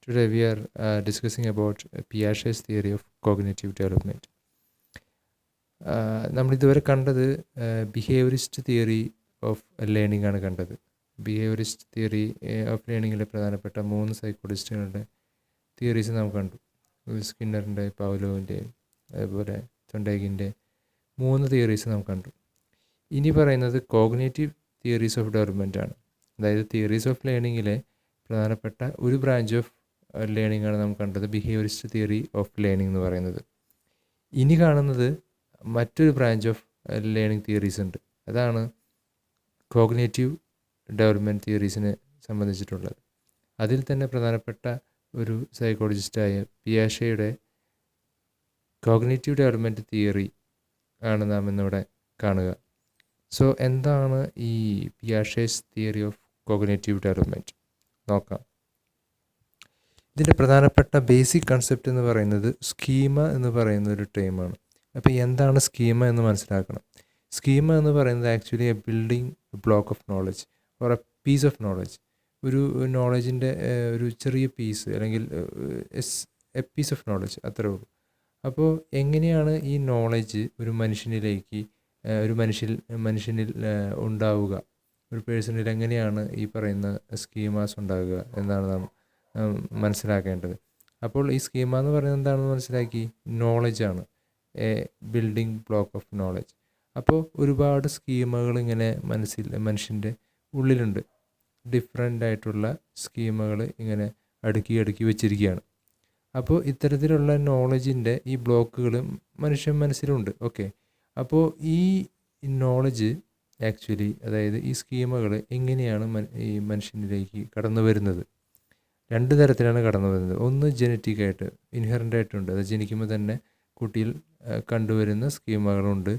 Today we are discussing about Piaget's theory of cognitive development. നമ്മളിതുവരെ കണ്ടത് behaviourist theory of learning ആണ് കണ്ടത്. Behaviourist theory of ലേണിങ്ങിലെ പ്രധാനപ്പെട്ട 3 സൈക്കോളജിസ്റ്റുകളുടെ theories നാം കണ്ടു. സ്കിന്നറിൻ്റെ, പൗലോവിൻ്റെ, അതുപോലെ തൊണ്ടേഗിൻ്റെ 3 തിയറീസ് നാം കണ്ടു. ഇനി പറയുന്നത് കോഗ്നേറ്റീവ് തിയറീസ് ഓഫ് ഡെവലപ്മെൻ്റ് ആണ്. അതായത് തിയറീസ് ഓഫ് ലേണിങ്ങിലെ പ്രധാനപ്പെട്ട ഒരു ബ്രാഞ്ച് ഓഫ് ലേണിംഗ് ആണ് നാം കണ്ടത്, ബിഹേവിയറിസ്റ്റ് തിയറി ഓഫ് ലേണിംഗ് എന്ന് പറയുന്നത്. ഇനി കാണുന്നത് മറ്റൊരു ബ്രാഞ്ച് ഓഫ് ലേണിംഗ് തിയറീസ് ഉണ്ട്. അതാണ് കോഗ്നേറ്റീവ് ഡെവലപ്മെൻറ്റ് തിയറീസിനെ സംബന്ധിച്ചിട്ടുള്ളത്. അതിൽ തന്നെ പ്രധാനപ്പെട്ട ഒരു സൈക്കോളജിസ്റ്റായ പിയാഷെയുടെ കോഗ്നേറ്റീവ് ഡെവലപ്മെൻറ്റ് തിയറി ആണ് നാം ഇന്നിവിടെ കാണുക. സോ എന്താണ് ഈ പിയാഷെസ് തിയറി ഓഫ് കോഗ്നേറ്റീവ് ഡെവലപ്മെൻറ്റ് നോക്കാം. ഇതിൻ്റെ പ്രധാനപ്പെട്ട ബേസിക് കൺസെപ്റ്റ് എന്ന് പറയുന്നത് സ്കീമ എന്ന് പറയുന്ന ഒരു ടേമാണ്. അപ്പോൾ എന്താണ് സ്കീമ എന്ന് മനസ്സിലാക്കണം. സ്കീമ എന്ന് പറയുന്നത് actually a building block of knowledge or a piece of knowledge. ഒരു നോളജിൻ്റെ ഒരു ചെറിയ പീസ്, അല്ലെങ്കിൽ എ പീസ് ഓഫ് നോളജ്, അത്രേ ഉള്ളൂ. അപ്പോൾ എങ്ങനെയാണ് ഈ നോളജ് ഒരു മനുഷ്യനിലേക്ക് മനുഷ്യനിൽ ഉണ്ടാവുക, ഒരു പേഴ്സണിൽ എങ്ങനെയാണ് ഈ പറയുന്ന സ്കീമാസ് ഉണ്ടാകുക എന്നാണ് നാം മനസ്സിലാക്കേണ്ടത്. അപ്പോൾ ഈ സ്കീമ എന്ന് പറയുന്നത് എന്താണെന്ന് മനസ്സിലാക്കി. നോളജാണ്, a building block of knowledge. അപ്പോൾ ഒരുപാട് സ്കീമകൾ ഇങ്ങനെ മനുഷ്യൻ്റെ ഉള്ളിലുണ്ട്. ഡിഫറെൻ്റ് ആയിട്ടുള്ള സ്കീമകൾ ഇങ്ങനെ അടുക്കി വെച്ചിരിക്കുകയാണ്. അപ്പോൾ ഇത്തരത്തിലുള്ള നോളജിൻ്റെ ഈ ബ്ലോക്കുകൾ മനസ്സിലുണ്ട്. ഓക്കെ, അപ്പോൾ ഈ നോളജ് ആക്ച്വലി, അതായത് ഈ സ്കീമകൾ എങ്ങനെയാണ് ഈ മനുഷ്യനിലേക്ക് കടന്നു വരുന്നത്. 2 തരത്തിലാണ് കടന്നു വരുന്നത്. ഒന്ന് ജനറ്റിക്കായിട്ട്, ഇൻഹെറൻ്റായിട്ടുണ്ട്. അത് ജനിക്കുമ്പോൾ തന്നെ കുട്ടിയിൽ കണ്ടുവരുന്ന സ്കീമകളുണ്ട്.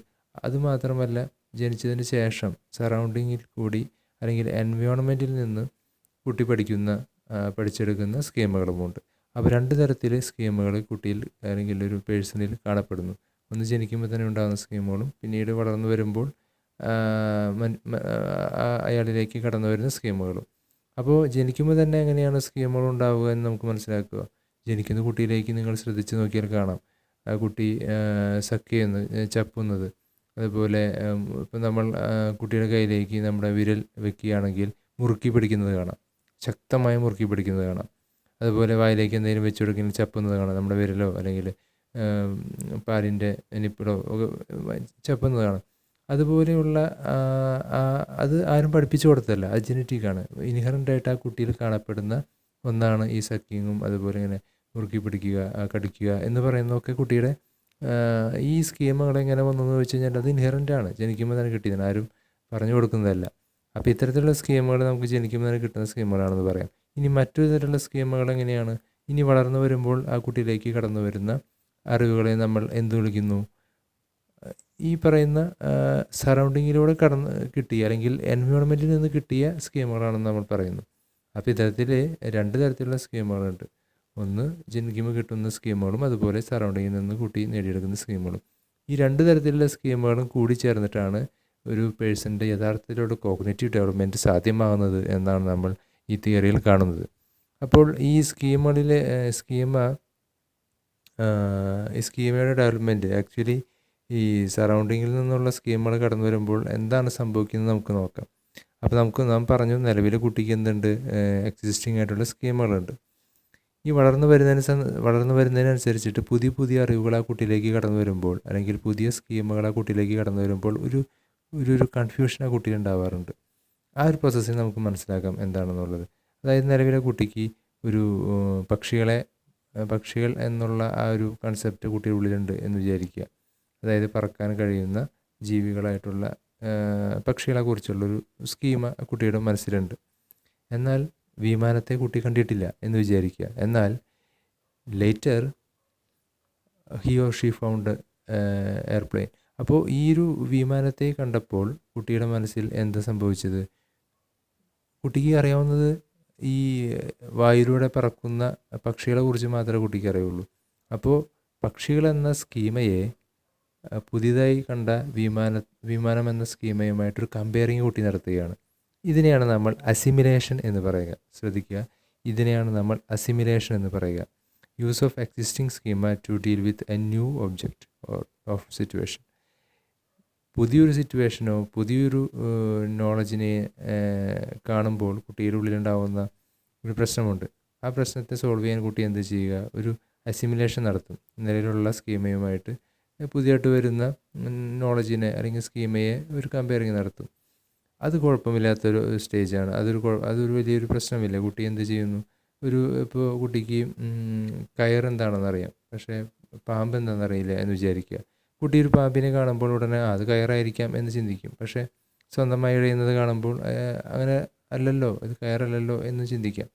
അതുമാത്രമല്ല, ജനിച്ചതിന് ശേഷം സറൗണ്ടിങ്ങിൽ കൂടി അല്ലെങ്കിൽ എൻവയോൺമെൻറ്റിൽ നിന്ന് കുട്ടി പഠിച്ചെടുക്കുന്ന സ്കീമുകളുമുണ്ട്. അപ്പോൾ 2 തരത്തിൽ സ്കീമുകൾ കുട്ടിയിൽ അല്ലെങ്കിൽ ഒരു പേഴ്സണിൽ കാണപ്പെടുന്നു. ഒന്ന് ജനിക്കുമ്പോൾ തന്നെ ഉണ്ടാകുന്ന സ്കീമുകളും പിന്നീട് വളർന്നു വരുമ്പോൾ അയാളിലേക്ക് കടന്നു വരുന്ന സ്കീമുകളും. അപ്പോൾ ജനിക്കുമ്പോൾ തന്നെ എങ്ങനെയാണ് സ്കീമുകൾ ഉണ്ടാവുക എന്ന് നമുക്ക് മനസ്സിലാക്കുക. ജനിക്കുന്ന കുട്ടിയിലേക്ക് നിങ്ങൾ ശ്രദ്ധിച്ച് നോക്കിയാൽ കാണാം, ആ കുട്ടി ചപ്പുന്നത്. അതുപോലെ ഇപ്പം നമ്മൾ കുട്ടിയുടെ കയ്യിലേക്ക് നമ്മുടെ വിരൽ വെക്കുകയാണെങ്കിൽ മുറുക്കി പിടിക്കുന്നത് കാണാം, ശക്തമായി മുറുക്കി പിടിക്കുന്നത് കാണാം. അതുപോലെ വായിലേക്ക് എന്തെങ്കിലും വെച്ച് കൊടുക്കുന്നത് ചപ്പുന്നത് കാണാം, നമ്മുടെ വിരലോ അല്ലെങ്കിൽ പാലിൻ്റെ നിപ്പിളോ ഒക്കെ ചപ്പുന്നത് കാണാം. അതുപോലെയുള്ള അത് ആരും പഠിപ്പിച്ചു കൊടുത്തല്ല, അത് ജനറ്റിക്കാണ്. ഇൻഹെറൻ്റായിട്ട് ആ കുട്ടിയിൽ കാണപ്പെടുന്ന ഒന്നാണ് ഈ സക്കിങ്ങും അതുപോലെ ഇങ്ങനെ മുറുക്കി പിടിക്കുക, കടിക്കുക എന്ന് പറയുന്നതൊക്കെ കുട്ടിയുടെ ഈ സ്കീമുകൾ എങ്ങനെ വന്നതെന്ന് വെച്ച് കഴിഞ്ഞാൽ അത് ഇൻഹെറൻ്റാണ്, ജനിക്കുമ്പോൾ തന്നെ കിട്ടിയതാണ്, ആരും പറഞ്ഞു കൊടുക്കുന്നതല്ല. അപ്പോൾ ഇത്തരത്തിലുള്ള സ്കീമുകൾ നമുക്ക് ജനിക്കുമ്പോൾ തന്നെ കിട്ടുന്ന സ്കീമുകളാണെന്ന് പറയാം. ഇനി മറ്റൊരു തരത്തിലുള്ള സ്കീമുകൾ എങ്ങനെയാണ്, ഇനി വളർന്നു വരുമ്പോൾ ആ കുട്ടിയിലേക്ക് കടന്നു വരുന്ന അറിവുകളെ നമ്മൾ എന്ത് വിളിക്കുന്നു, ഈ പറയുന്ന സറൗണ്ടിങ്ങിലൂടെ കിട്ടിയ അല്ലെങ്കിൽ എൻവയോൺമെൻറ്റിൽ നിന്ന് കിട്ടിയ സ്കീമുകളാണെന്ന് നമ്മൾ പറയുന്നു. അപ്പോൾ ഇത്തരത്തിൽ 2 തരത്തിലുള്ള സ്കീമുകളുണ്ട്. ഒന്ന് ജനിക്കുമ്പോൾ കിട്ടുന്ന സ്കീമുകളും അതുപോലെ സറൗണ്ടിങ്ങിൽ നിന്ന് കുട്ടി നേടിയെടുക്കുന്ന സ്കീമുകളും. ഈ 2 തരത്തിലുള്ള സ്കീമുകളും കൂടി ചേർന്നിട്ടാണ് ഒരു പേഴ്സൻ്റെ യഥാർത്ഥത്തിലുള്ള കോഗ്നേറ്റീവ് ഡെവലപ്മെൻറ്റ് സാധ്യമാകുന്നത് എന്നാണ് നമ്മൾ ഈ തിയറിയിൽ കാണുന്നത്. അപ്പോൾ ഈ സ്കീമയുടെ ഡെവലപ്മെൻറ്റ് ആക്ച്വലി ഈ സറൗണ്ടിങ്ങിൽ നിന്നുള്ള സ്കീമുകൾ കടന്നു വരുമ്പോൾ എന്താണ് സംഭവിക്കുന്നത് നമുക്ക് നോക്കാം. അപ്പോൾ നാം പറഞ്ഞു, നിലവിലെ കുട്ടിക്ക് എന്തുണ്ട്, എക്സിസ്റ്റിംഗ് ആയിട്ടുള്ള സ്കീമുകളുണ്ട്. ഈ വളർന്നു വരുന്നതിനനുസരിച്ചിട്ട് പുതിയ അറിവുകൾ ആ കുട്ടിയിലേക്ക് കടന്നു വരുമ്പോൾ, അല്ലെങ്കിൽ പുതിയ സ്കീമുകൾ ആ കുട്ടിയിലേക്ക് കടന്നു വരുമ്പോൾ ഒരു കൺഫ്യൂഷൻ ആ കുട്ടിയിൽ ഉണ്ടാവാറുണ്ട്. ആ ഒരു പ്രോസസ്സിൽ നമുക്ക് മനസ്സിലാക്കാം എന്താണെന്നുള്ളത്. അതായത് നിലവിലെ കുട്ടിക്ക് ഒരു പക്ഷികൾ എന്നുള്ള ആ ഒരു കൺസെപ്റ്റ് കുട്ടിയുടെ ഉള്ളിലുണ്ട് എന്ന് വിചാരിക്കുക. അതായത് പറക്കാൻ കഴിയുന്ന ജീവികളായിട്ടുള്ള പക്ഷികളെക്കുറിച്ചുള്ളൊരു സ്കീമ കുട്ടിയുടെ മനസ്സിലുണ്ട്. എന്നാൽ വിമാനത്തെ കുട്ടി കണ്ടിട്ടില്ല എന്ന് വിചാരിക്കുക. എന്നാൽ later he or she found airplane. അപ്പോൾ ഈ ഒരു വിമാനത്തെ കണ്ടപ്പോൾ കുട്ടിയുടെ മനസ്സിൽ എന്താ സംഭവിച്ചത്, കുട്ടിക്ക് അറിയാവുന്നത് ഈ വായുവിലൂടെ പറക്കുന്ന പക്ഷികളെക്കുറിച്ച് മാത്രമേ കുട്ടിക്ക് അറിയുള്ളൂ. അപ്പോൾ പക്ഷികൾ എന്ന സ്കീമയെ പുതിയതായി കണ്ട വിമാനം എന്ന സ്കീമയുമായിട്ടൊരു കമ്പയറിങ് കുട്ടി നടത്തുകയാണ്. ഇതിനെയാണ് നമ്മൾ അസിമിലേഷൻ എന്ന് പറയുക. ശ്രദ്ധിക്കുക, ഇതിനെയാണ് നമ്മൾ അസിമിലേഷൻ എന്ന് പറയുക. Use of existing schema to deal with a new object of situation. പുതിയൊരു സിറ്റുവേഷനോ പുതിയൊരു നോളജിനെ കാണുമ്പോൾ കുട്ടിയുടെ ഉള്ളിലുണ്ടാവുന്ന ഒരു പ്രശ്നമുണ്ട്. ആ പ്രശ്നത്തെ സോൾവ് ചെയ്യാൻ കുട്ടി എന്ത് ചെയ്യുക? ഒരു അസിമിലേഷൻ നടത്തും. നിലവിലുള്ള സ്കീമയുമായിട്ട് പുതിയതായിട്ട് വരുന്ന നോളജിനെ അല്ലെങ്കിൽ സ്കീമയെ ഒരു കമ്പയറിങ് നടത്തും. അത് കുഴപ്പമില്ലാത്തൊരു സ്റ്റേജാണ്. അതൊരു വലിയൊരു പ്രശ്നമില്ല. കുട്ടി എന്ത് ചെയ്യുന്നു? ഇപ്പോൾ കുട്ടിക്ക് കയറെന്താണെന്നറിയാം, പക്ഷേ പാമ്പ് എന്താണെന്നറിയില്ല എന്ന് വിചാരിക്കുക. കുട്ടി ഒരു പാമ്പിനെ കാണുമ്പോൾ ഉടനെ അത് കയറായിരിക്കാം എന്ന് ചിന്തിക്കും. പക്ഷേ സ്വന്തമായി എഴുതുന്നത് കാണുമ്പോൾ അങ്ങനെ അല്ലല്ലോ, ഇത് കയറല്ലല്ലോ എന്ന് ചിന്തിക്കാം.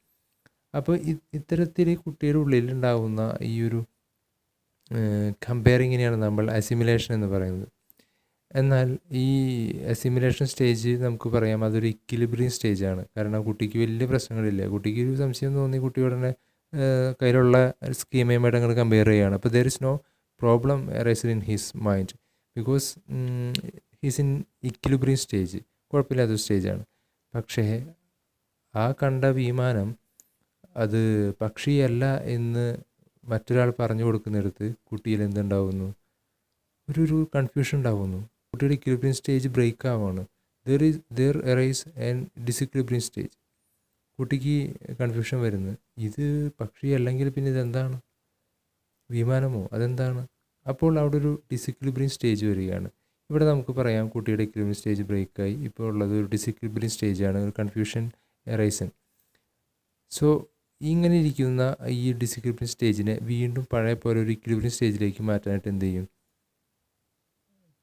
അപ്പോൾ ഇത്തരത്തിൽ കുട്ടിയുടെ ഉള്ളിലുണ്ടാകുന്ന ഈ ഒരു കമ്പയറിങ്ങിനെയാണ് നമ്മൾ അസിമിലേഷൻ എന്ന് പറയുന്നത്. എന്നാൽ ഈ അസിമിലേഷൻ സ്റ്റേജ് നമുക്ക് പറയാം അതൊരു ഇക്വിലിബ്രിയം സ്റ്റേജാണ്. കാരണം കുട്ടിക്ക് വലിയ പ്രശ്നങ്ങളില്ല. കുട്ടിക്ക് ഒരു സംശയം തോന്നി കുട്ടി ഉടനെ കയ്യിലുള്ള സ്കീമയുമായിട്ട് അങ്ങോട്ട് കമ്പയർ ചെയ്യുകയാണ്. അപ്പോൾ there is no problem arised in his mind because his in equilibrium stage. കുഴപ്പമില്ലാത്തൊരു സ്റ്റേജാണ്. പക്ഷേ ആ കണ്ട വിമാനം അത് പക്ഷിയല്ല എന്ന് മറ്റൊരാൾ പറഞ്ഞു കൊടുക്കുന്നിടത്ത് കുട്ടിയിൽ എന്തുണ്ടാവുന്നു? ഒരു കൺഫ്യൂഷൻ ഉണ്ടാവുന്നു. കുട്ടിയുടെ ഇക്വിലിബ്രിയം സ്റ്റേജ് ബ്രേക്ക് ആവുകയാണ്. There arise and disequilibrium stage. കുട്ടിക്ക് കൺഫ്യൂഷൻ വരുന്നു. ഇത് പക്ഷിയല്ലെങ്കിൽ പിന്നെ ഇതെന്താണ്? വിമാനമോ? അതെന്താണ്? അപ്പോൾ അവിടെ ഒരു ഡിസിക്വിലിബ്രിയം സ്റ്റേജ് വരികയാണ്. ഇവിടെ നമുക്ക് പറയാം കുട്ടിയുടെ ഇക്വിലിബ്രിയം സ്റ്റേജ് ബ്രേക്കായി. ഇപ്പോൾ ഉള്ളത് ഒരു ഡിസിക്വിലിബ്രിയം സ്റ്റേജാണ്, ഒരു കൺഫ്യൂഷൻ അറൈസൻ. സോ ഇങ്ങനെ ഇരിക്കുന്ന ഈ ഡിസിക്വിലിബ്രിയം സ്റ്റേജിനെ വീണ്ടും പഴയ പോലെ ഒരു ഇക്വിലിബ്രിയം സ്റ്റേജിലേക്ക് മാറ്റാനായിട്ട് എന്ത് ചെയ്യും?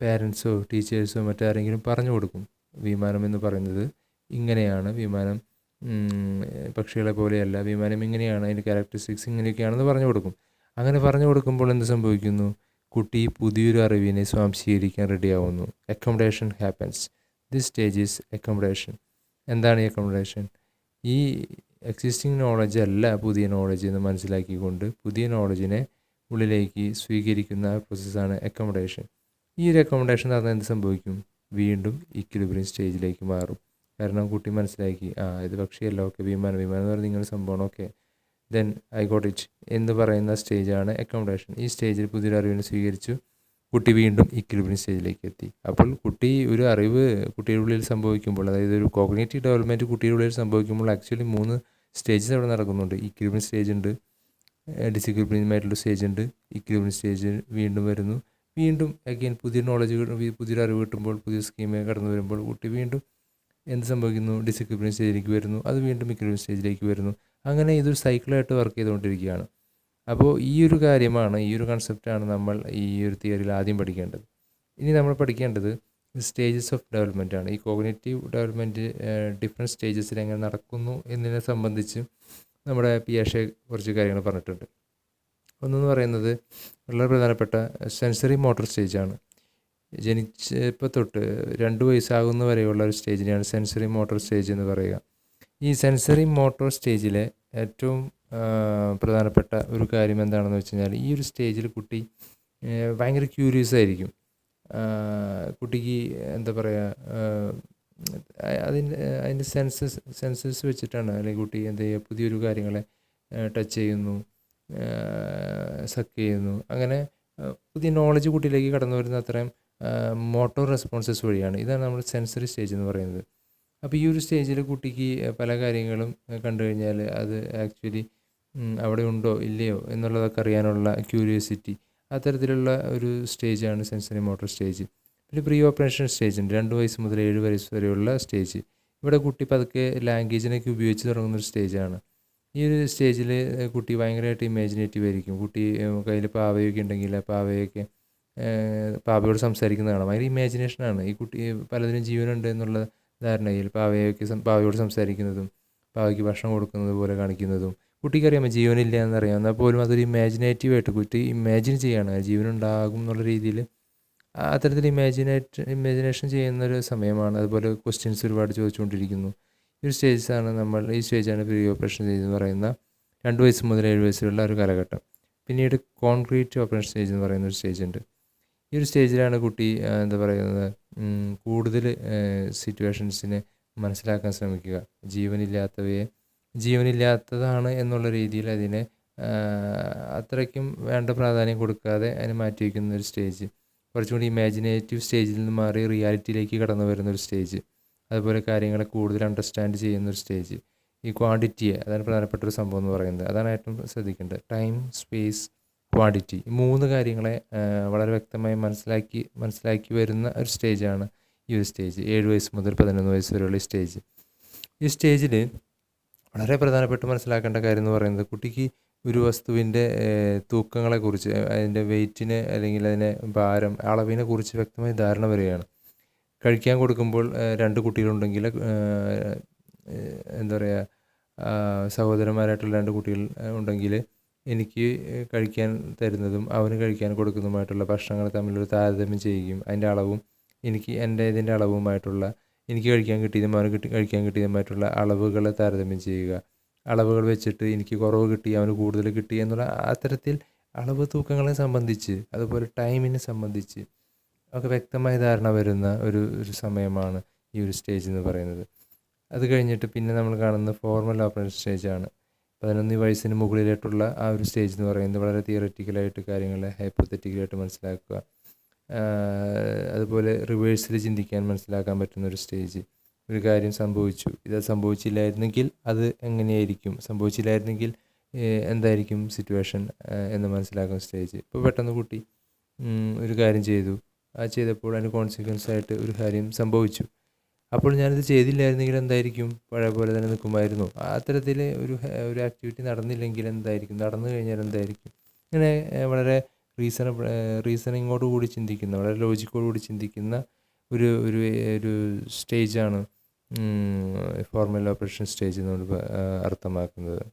പാരൻസോ ടീച്ചേഴ്സോ മറ്റാരെങ്കിലും പറഞ്ഞു കൊടുക്കും. വിമാനം എന്ന് പറയുന്നത് ഇങ്ങനെയാണ്, വിമാനം പക്ഷികളെ പോലെയല്ല, വിമാനം ഇങ്ങനെയാണ്, അതിൻ്റെ ക്യാരക്ടറിസ്റ്റിക്സ് ഇങ്ങനെയൊക്കെയാണെന്ന് പറഞ്ഞു കൊടുക്കും. അങ്ങനെ പറഞ്ഞു കൊടുക്കുമ്പോൾ എന്ത് സംഭവിക്കുന്നു? കുട്ടി പുതിയൊരു അറിവിനെ സ്വാംശീകരിക്കാൻ റെഡിയാവുന്നു. Accommodation happens. This stage is accommodation. എന്താണ് ഈ അക്കോമഡേഷൻ? ഈ എക്സിസ്റ്റിംഗ് നോളജ് അല്ല പുതിയ നോളജ് എന്ന് മനസ്സിലാക്കിക്കൊണ്ട് പുതിയ നോളജിനെ ഉള്ളിലേക്ക് സ്വീകരിക്കുന്ന പ്രോസസ്സാണ് അക്കോമഡേഷൻ. ഈ ഒരു അക്കോമഡേഷൻ നടന്നാൽ എന്ത് സംഭവിക്കും? വീണ്ടും ഇക്വിലിബ്രിയം സ്റ്റേജിലേക്ക് മാറും. കാരണം കുട്ടി മനസ്സിലാക്കി, ഇത് പക്ഷിയല്ല, ഓക്കെ, വിമാനം എന്ന് പറയുന്നത് ഇങ്ങനെ സംഭവമാണ്, okay, then I got it എന്ന് പറയുന്ന സ്റ്റേജാണ് അക്കോമഡേഷൻ. ഈ സ്റ്റേജിൽ പുതിയൊരു അറിവിനെ സ്വീകരിച്ചു കുട്ടി വീണ്ടും ഇക്വിലിബ്രിയം സ്റ്റേജിലേക്ക് എത്തി. അപ്പോൾ കുട്ടി ഒരു അറിവ് കുട്ടിയുടെ ഉള്ളിൽ സംഭവിക്കുമ്പോൾ, അതായത് ഒരു കോഗ്നിറ്റീവ് ഡെവലപ്മെൻറ്റ് കുട്ടിയുടെ ഉള്ളിൽ സംഭവിക്കുമ്പോൾ ആക്ച്വലി 3 സ്റ്റേജസ് അവിടെ നടക്കുന്നുണ്ട്. ഇക്വിലിബ്രിയം സ്റ്റേജ് ഉണ്ട്, ഡിസിക്വിലിബ്രിയമായിട്ടുള്ള സ്റ്റേജ് ഉണ്ട്, ഇക്വിലിബ്രിയം സ്റ്റേജ് വീണ്ടും വരുന്നു. വീണ്ടും അഗെയിൻ പുതിയ നോളജ്, പുതിയൊരു അറിവ് കിട്ടുമ്പോൾ, പുതിയ സ്കീമ് കടന്നു വരുമ്പോൾ കുട്ടി വീണ്ടും എന്ത് സംഭവിക്കുന്നു? ഡിസിക്വിലിബ്രിയം സ്റ്റേജിലേക്ക് വരുന്നു. അത് വീണ്ടും ഇക്വിലിബ്രിയം സ്റ്റേജിലേക്ക് വരുന്നു. അങ്ങനെ ഇതൊരു സൈക്കിളായിട്ട് വർക്ക് ചെയ്തുകൊണ്ടിരിക്കുകയാണ്. അപ്പോൾ ഈ ഒരു കാര്യമാണ്, ഈ ഒരു കൺസെപ്റ്റാണ് നമ്മൾ ഈ ഒരു തിയറിയിൽ ആദ്യം പഠിക്കേണ്ടത്. ഇനി നമ്മൾ പഠിക്കേണ്ടത് സ്റ്റേജസ് ഓഫ് ഡെവലപ്മെൻ്റ് ആണ്. ഈ കോഗ്നിറ്റീവ് ഡെവലപ്മെൻറ്റ് ഡിഫറെൻറ്റ് സ്റ്റേജസിൽ എങ്ങനെ നടക്കുന്നു എന്നതിനെ സംബന്ധിച്ച് നമ്മുടെ പിയാഷെ കുറച്ച് കാര്യങ്ങൾ പറഞ്ഞിട്ടുണ്ട്. ഒന്നെന്ന് പറയുന്നത് വളരെ പ്രധാനപ്പെട്ട സെൻസറി മോട്ടോർ സ്റ്റേജാണ്. ജനിച്ചപ്പോൾ തൊട്ട് 2 വയസ്സാകുന്ന വരെയുള്ള ഒരു സ്റ്റേജിനെയാണ് സെൻസറി മോട്ടോർ സ്റ്റേജ് എന്ന് പറയുക. ഈ സെൻസറി മോട്ടോർ സ്റ്റേജിലെ ഏറ്റവും പ്രധാനപ്പെട്ട ഒരു കാര്യം എന്താണെന്ന് വെച്ച് കഴിഞ്ഞാൽ, ഈ ഒരു സ്റ്റേജിൽ കുട്ടി ഭയങ്കര ക്യൂരിയസ് ആയിരിക്കും. കുട്ടിക്ക് എന്താ പറയുക, അതിൻ്റെ സെൻസസ് വെച്ചിട്ടാണ്, അല്ലെങ്കിൽ കുട്ടി എന്ത് ചെയ്യുക, പുതിയൊരു കാര്യങ്ങളെ ടച്ച് ചെയ്യുന്നു, സക്ക് ചെയ്യുന്നു. അങ്ങനെ പുതിയ നോളജ് കുട്ടിയിലേക്ക് കടന്നു വരുന്ന അത്രയും മോട്ടോർ റെസ്പോൺസസ് വഴിയാണ്. ഇതാണ് നമ്മൾ സെൻസറി സ്റ്റേജ് എന്ന് പറയുന്നത്. അപ്പോൾ ഈ ഒരു സ്റ്റേജിൽ കുട്ടിക്ക് പല കാര്യങ്ങളും കണ്ടു കഴിഞ്ഞാൽ അത് ആക്ച്വലി അവിടെ ഉണ്ടോ ഇല്ലയോ എന്നുള്ളതൊക്കെ അറിയാനുള്ള ക്യൂരിയോസിറ്റി, അത്തരത്തിലുള്ള ഒരു സ്റ്റേജാണ് സെൻസറി മോട്ടോർ സ്റ്റേജ്. പിന്നെ പ്രീ ഓപ്പറേഷൻ സ്റ്റേജ് ഉണ്ട്, 2 വയസ്സ് മുതൽ 7 വയസ്സ് വരെയുള്ള സ്റ്റേജ്. ഇവിടെ കുട്ടി പതുക്കെ ലാംഗ്വേജിനൊക്കെ ഉപയോഗിച്ച് തുടങ്ങുന്നൊരു സ്റ്റേജാണ്. ഈ ഒരു സ്റ്റേജിൽ കുട്ടി ഭയങ്കരമായിട്ട് ഇമാജിനേറ്റീവ് ആയിരിക്കും. കുട്ടി കയ്യിൽ പാവയൊക്കെ ഉണ്ടെങ്കിൽ ആ പാവയോട് സംസാരിക്കുന്നത് കാണാം. ഭയങ്കര ഇമാജിനേഷനാണ്. ഈ കുട്ടി പലതിനും ജീവനുണ്ട് എന്നുള്ള ധാരണയിൽ പാവയോട് സംസാരിക്കുന്നതും പാവയ്ക്ക് ഭക്ഷണം കൊടുക്കുന്നത് പോലെ കാണിക്കുന്നതും കുട്ടിക്കറിയാമോ ജീവനില്ല എന്നറിയാം. എന്നാൽ പോലും അതൊരു ഇമാജിനേറ്റീവായിട്ട് കുട്ടി ഇമാജിൻ ചെയ്യുകയാണ്, ജീവനുണ്ടാകും എന്നുള്ള രീതിയിൽ അത്തരത്തിൽ ഇമാജിനേഷൻ ചെയ്യുന്നൊരു സമയമാണ്. അതുപോലെ ക്വസ്റ്റ്യൻസ് ഒരുപാട് ചോദിച്ചുകൊണ്ടിരിക്കുന്നു. ഈ സ്റ്റേജാണ് പ്രീ ഓപ്പറേഷൻ സ്റ്റേജ് എന്ന് പറയുന്ന 2 വയസ്സ് മുതൽ 7 വയസ്സിലുള്ള ഒരു കാലഘട്ടം. പിന്നീട് കോൺക്രീറ്റ് ഓപ്പറേഷൻ സ്റ്റേജ് എന്ന് പറയുന്ന ഒരു സ്റ്റേജ് ഉണ്ട്. ഈ ഒരു സ്റ്റേജിലാണ് കുട്ടി എന്താ പറയുന്നത്, കൂടുതൽ സിറ്റുവേഷൻസിനെ മനസ്സിലാക്കാൻ ശ്രമിക്കുക. ജീവനില്ലാത്തവയെ ജീവനില്ലാത്തതാണ് എന്നുള്ള രീതിയിൽ അതിനെ അത്രയ്ക്കും വേണ്ട പ്രാധാന്യം കൊടുക്കാതെ അതിനെ മാറ്റി വയ്ക്കുന്ന ഒരു സ്റ്റേജ്, കുറച്ചും കൂടി ഇമാജിനേറ്റീവ് സ്റ്റേജിൽ നിന്ന് മാറി റിയാലിറ്റിയിലേക്ക് കടന്നു വരുന്നൊരു സ്റ്റേജ്, അതുപോലെ കാര്യങ്ങളെ കൂടുതൽ അണ്ടർസ്റ്റാൻഡ് ചെയ്യുന്നൊരു സ്റ്റേജ്. ഈ ക്വാണ്ടിറ്റിയെ, അതാണ് പ്രധാനപ്പെട്ട ഒരു സംഭവം എന്ന് പറയുന്നത്. അതാണ് ഏറ്റവും ശ്രദ്ധിക്കേണ്ടത്. ടൈം, സ്പേസ്, ക്വാണ്ടിറ്റി, ഈ 3 കാര്യങ്ങളെ വളരെ വ്യക്തമായി മനസ്സിലാക്കി വരുന്ന ഒരു സ്റ്റേജാണ് ഈ ഒരു സ്റ്റേജ്. 7 വയസ്സ് മുതൽ 11 വയസ്സ് വരെയുള്ള ഈ സ്റ്റേജ്. ഈ സ്റ്റേജിൽ വളരെ പ്രധാനപ്പെട്ട് മനസ്സിലാക്കേണ്ട കാര്യം എന്ന് പറയുന്നത്, കുട്ടിക്ക് ഒരു വസ്തുവിൻ്റെ തൂക്കങ്ങളെക്കുറിച്ച്, അതിൻ്റെ വെയ്റ്റിനെ അല്ലെങ്കിൽ അതിനെ ഭാരം, അളവിനെ കുറിച്ച് വ്യക്തമായി ധാരണ വരികയാണ്. കഴിക്കാൻ കൊടുക്കുമ്പോൾ 2 കുട്ടികളുണ്ടെങ്കിൽ എന്താ പറയുക, സഹോദരന്മാരായിട്ടുള്ള 2 കുട്ടികൾ ഉണ്ടെങ്കിൽ എനിക്ക് കഴിക്കാൻ തരുന്നതും അവന് കഴിക്കാൻ കൊടുക്കുന്നതുമായിട്ടുള്ള ഭക്ഷണങ്ങൾ തമ്മിലൊരു താരതമ്യം ചെയ്യുകയും അതിൻ്റെ അളവും ഇതിൻ്റെ അളവുമായിട്ടുള്ള, എനിക്ക് കഴിക്കാൻ കിട്ടിയതും അവന് കഴിക്കാൻ കിട്ടിയതുമായിട്ടുള്ള അളവുകളെ താരതമ്യം ചെയ്യുക. അളവുകൾ വെച്ചിട്ട് എനിക്ക് കുറവ് കിട്ടി, അവന് കൂടുതൽ കിട്ടി എന്നുള്ള അത്തരത്തിൽ അളവ് തൂക്കങ്ങളെ സംബന്ധിച്ച്, അതുപോലെ ടൈമിനെ സംബന്ധിച്ച് ഒക്കെ വ്യക്തമായ ധാരണ വരുന്ന ഒരു സമയമാണ് ഈ ഒരു സ്റ്റേജ് എന്ന് പറയുന്നത്. അത് കഴിഞ്ഞിട്ട് പിന്നെ നമ്മൾ കാണുന്ന ഫോർമൽ ഓപ്പറേഷൻ സ്റ്റേജാണ്. 11 വയസ്സിന് മുകളിലായിട്ടുള്ള ആ ഒരു സ്റ്റേജ് എന്ന് പറയുന്നത് വളരെ തിയററ്റിക്കലായിട്ട് കാര്യങ്ങളെ ഹൈപ്പോത്തറ്റിക്കലായിട്ട് മനസ്സിലാക്കുക, അതുപോലെ റിവേഴ്സിൽ ചിന്തിക്കാൻ മനസ്സിലാക്കാൻ പറ്റുന്ന ഒരു സ്റ്റേജ്. ഒരു കാര്യം സംഭവിച്ചു, ഇത് സംഭവിച്ചില്ലായിരുന്നെങ്കിൽ അത് എങ്ങനെയായിരിക്കും, സംഭവിച്ചില്ലായിരുന്നെങ്കിൽ എന്തായിരിക്കും സിറ്റുവേഷൻ എന്ന് മനസ്സിലാക്കുന്ന സ്റ്റേജ്. ഇപ്പോൾ പെട്ടെന്ന് കുട്ടി ഒരു കാര്യം ചെയ്തു, ചെയ്തപ്പോൾ അതിന് കോൺസിക്വൻസ് ആയിട്ട് ഒരു കാര്യം സംഭവിച്ചു. അപ്പോൾ ഞാനിത് ചെയ്തില്ലായിരുന്നെങ്കിൽ എന്തായിരിക്കും, പഴയ പോലെ തന്നെ നിൽക്കുമായിരുന്നു. അത്തരത്തിൽ ഒരു ആക്ടിവിറ്റി നടന്നില്ലെങ്കിൽ എന്തായിരിക്കും, നടന്നു കഴിഞ്ഞാൽ എന്തായിരിക്കും, ഇങ്ങനെ വളരെ റീസണിങ്ങോട് കൂടി ചിന്തിക്കുന്ന, വളരെ ലോജിക്കോട് കൂടി ചിന്തിക്കുന്ന ഒരു സ്റ്റേജാണ് ഫോർമൽ ഓപ്പറേഷൻ സ്റ്റേജ് എന്നുകൊണ്ട് അർത്ഥമാക്കുന്നത്.